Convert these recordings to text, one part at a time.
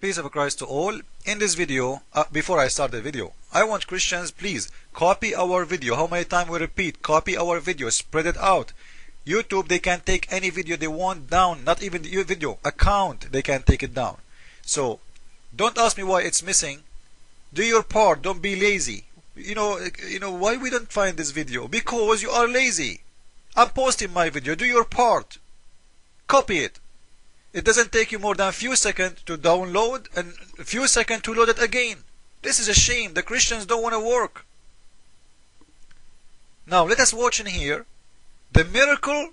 Peace of Christ to all. In this video, before I start the video, I want Christians, please copy our video. How many times we repeat, copy our video, spread it out. YouTube, they can take any video they want down, not even the video account, they can take it down. So don't ask me why it's missing. Do your part, don't be lazy. You know why we don't find this video? Because you are lazy. I'm posting my video, do your part. Copy it. It doesn't take you more than a few seconds to download and a few seconds to load it again. This is a shame. The Christians don't want to work. Now let us watch in here the miracle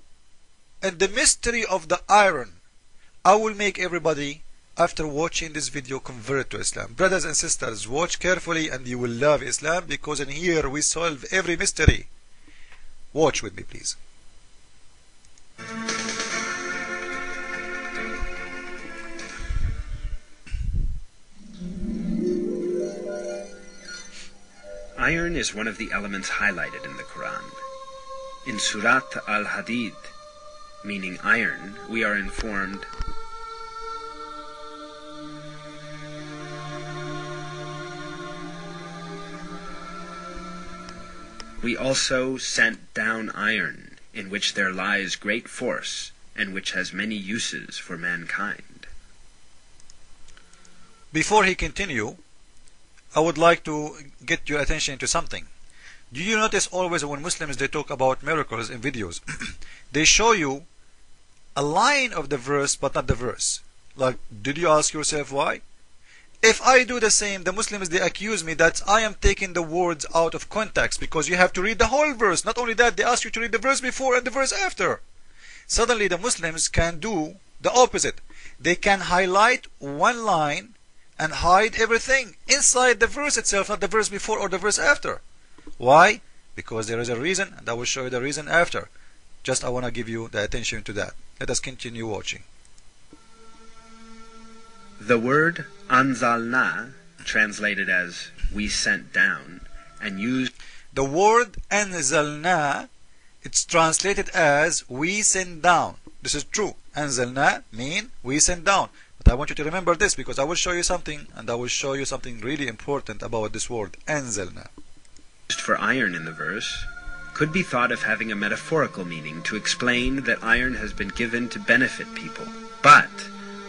and the mystery of the iron. I will make everybody, after watching this video, convert to Islam. Brothers and sisters, watch carefully and you will love Islam, because in here we solve every mystery. Watch with me, please. Iron is one of the elements highlighted in the Quran. In Surat al-Hadid, meaning iron, we are informed, "We also sent down iron, in which there lies great force, and which has many uses for mankind." Before he continue, I would like to get your attention to something. Do you notice always when Muslims they talk about miracles in videos, they show you a line of the verse but not the verse? Like, did you ask yourself why? If I do the same, the Muslims they accuse me that I am taking the words out of context, because you have to read the whole verse. Not only that, they ask you to read the verse before and the verse after. Suddenly the Muslims can do the opposite. They can highlight one line and hide everything inside the verse itself, not the verse before or the verse after. Why? Because there is a reason, and I will show you the reason after. Just I want to give you the attention to that. Let us continue watching. The word anzalna, translated as "we sent down," and used... The word anzalna, it's translated as "we sent down." This is true. Anzalna mean we sent down. But I want you to remember this, because I will show you something, and I will show you something really important about this word anzalna. Used for iron in the verse could be thought of having a metaphorical meaning to explain that iron has been given to benefit people. But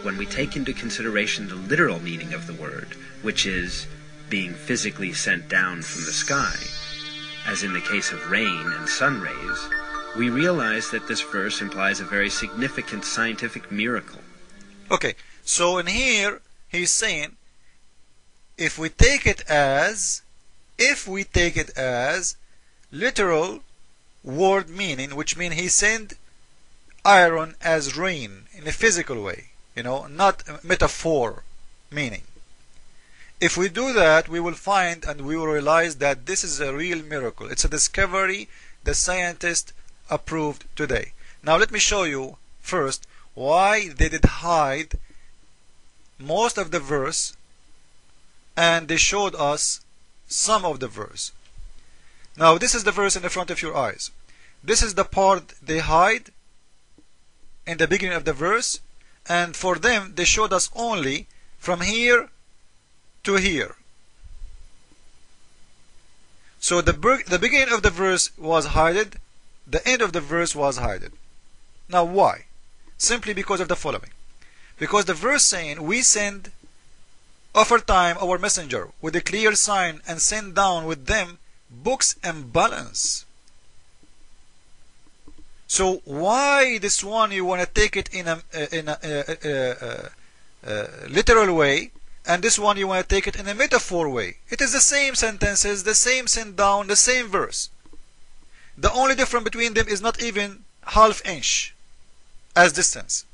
when we take into consideration the literal meaning of the word, which is being physically sent down from the sky, as in the case of rain and sun rays, we realize that this verse implies a very significant scientific miracle. Okay, so in here he's saying, if we take it as literal word meaning, which means he sent iron as rain in a physical way, not metaphor meaning. If we do that, we will find and we will realize that this is a real miracle. It's a discovery the scientists approved today. Now let me show you first why they did hide most of the verse, and they showed us some of the verse. Now this is the verse in the front of your eyes. This is the part they hide in the beginning of the verse, and for them they showed us only from here to here. So the beginning of the verse was hidden, the end of the verse was hidden. Now why? Simply because of the following. Because the verse saying, "We send aforetime our messenger with a clear sign, and send down with them books and balance." So why this one you want to take it in a literal way, and this one you want to take it in a metaphor way? It is the same sentences, the same send down, the same verse. The only difference between them is not even half inch as distance.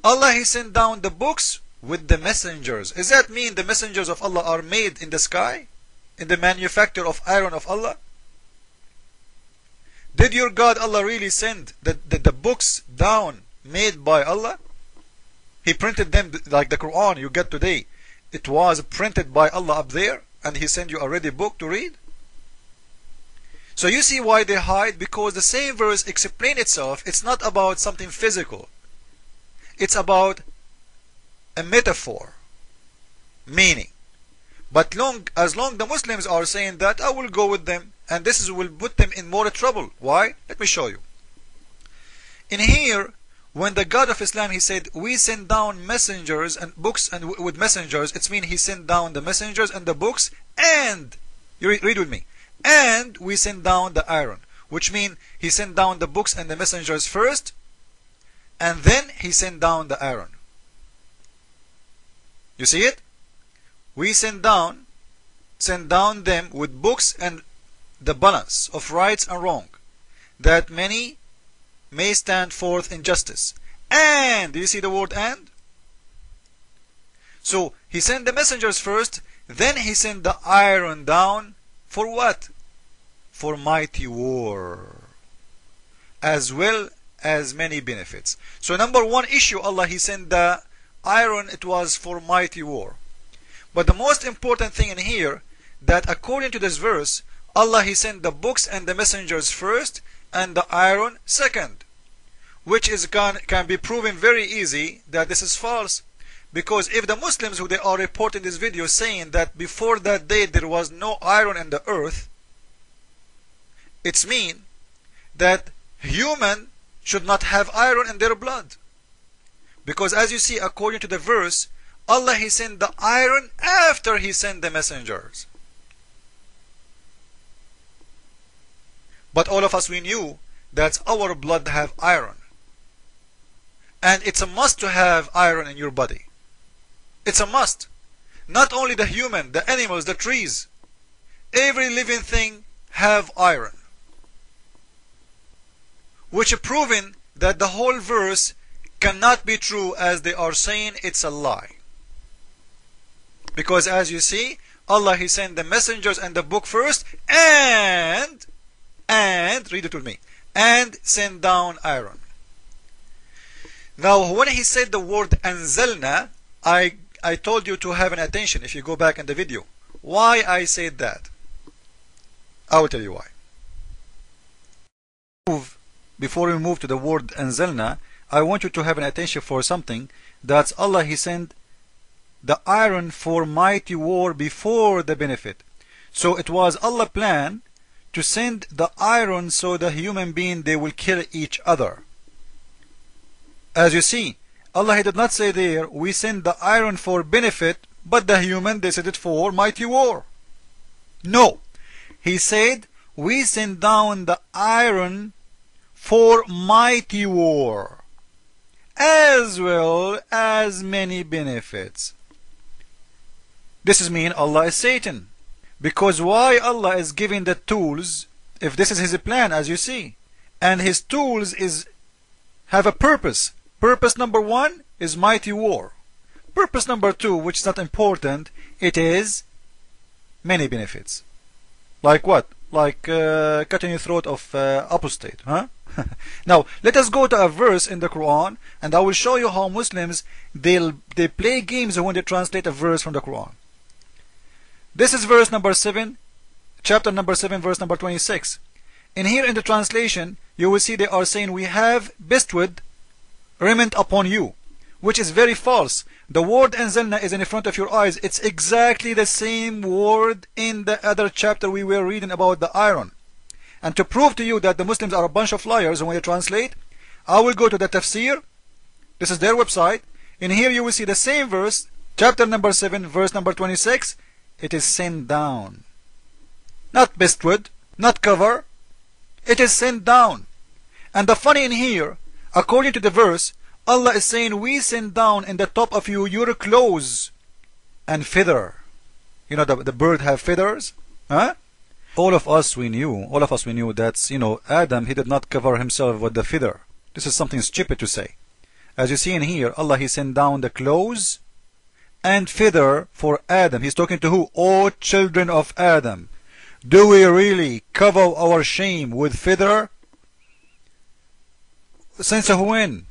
Allah he sent down the books with the messengers. Does that mean the messengers of Allah are made in the sky, in the manufacture of iron of Allah? Did your God Allah really send the books down made by Allah? He printed them like the Quran you get today. It was printed by Allah up there, and he sent you a ready book to read. So you see why they hide, because the same verse explains itself. It's not about something physical. It's about a metaphor meaning. But as long the Muslims are saying that, I will go with them, and will put them in more trouble. Why? Let me show you. In here, when the God of Islam, he said, we send down messengers and books, and with messengers, it means he sent down the messengers and the books, and, you read with me, and we send down the iron, which means he sent down the books and the messengers first, and then he sent down the iron. You see it? We send down them with books and the balance of rights and wrong, that many may stand forth in justice. And, do you see the word and? So, he sent the messengers first, then he sent the iron down, for what? For mighty war, as well as many benefits. So, number one issue, Allah, he sent the iron, it was for mighty war. But the most important thing in here, that according to this verse, Allah, he sent the books and the messengers first, and the iron second, which is can be proven very easy that this is false. Because if the Muslims who they are reporting this video saying that before that day there was no iron in the earth, it's mean that human should not have iron in their blood. Because as you see, according to the verse, Allah, he sent the iron after he sent the messengers. But all of us, we knew that our blood have iron, and it's a must to have iron in your body. It's a must. Not only the human, the animals, the trees, every living thing have iron, which proving that the whole verse cannot be true, as they are saying it's a lie. Because as you see, Allah, he sent the messengers and the book first, and read it with me, and send down iron. Now when he said the word anzalna, I told you to have an attention if you go back in the video. Why I said that? I will tell you why. Before we move to the word anzalna, I want you to have an attention for something. That's Allah, he sent the iron for mighty war before the benefit. So it was Allah's plan to send the iron so the human being, they will kill each other. As you see, Allah, he did not say there, we send the iron for benefit, but the human, they said it for mighty war. No. He said, we send down the iron for mighty war, as well as many benefits. This is mean Allah is Satan. Because why Allah is giving the tools, if this is his plan, as you see, and his tools have a purpose. Purpose number one is mighty war. Purpose number two, which is not important, it is many benefits. Like what? Like cutting the throat of apostate, huh? Now let us go to a verse in the Quran, and I will show you how Muslims they play games when they translate a verse from the Quran. This is verse number 7, chapter number 7, verse number 26. In here in the translation, you will see they are saying, we have bestowed raiment upon you, which is very false. The word anzalna is in front of your eyes. It's exactly the same word in the other chapter we were reading about the iron. And to prove to you that the Muslims are a bunch of liars when they translate, I will go to the tafsir. This is their website. In here you will see the same verse, chapter number 7, verse number 26. It is sent down. Not bestowed, not cover. It is sent down. And the funny in here, according to the verse, Allah is saying, we send down in the top of you your clothes and feather. You know, the bird have feathers, huh? All of us we knew that, Adam, he did not cover himself with the feather. This is something stupid to say. As you see in here, Allah, he sent down the clothes and feather for Adam. He's talking to who? O children of Adam. Do we really cover our shame with feather? Since when?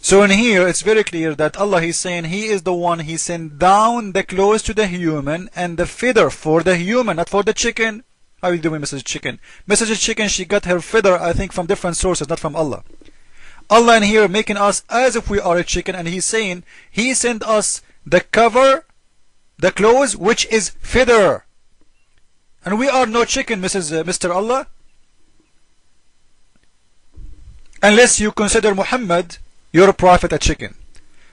So in here it's very clear that Allah, he's saying he is the one, he sent down the clothes to the human and the feather for the human, not for the chicken. How are you doing, Mrs. Chicken? Mrs. Chicken, she got her feather, I think, from different sources, not from Allah. Allah in here making us as if we are a chicken, and He's saying He sent us the cover, the clothes, which is feather. And we are no chicken, Mr. Allah. Unless you consider Muhammad, your prophet, a chicken.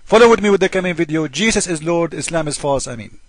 Follow with me with the coming video. Jesus is Lord, Islam is false. Ameen.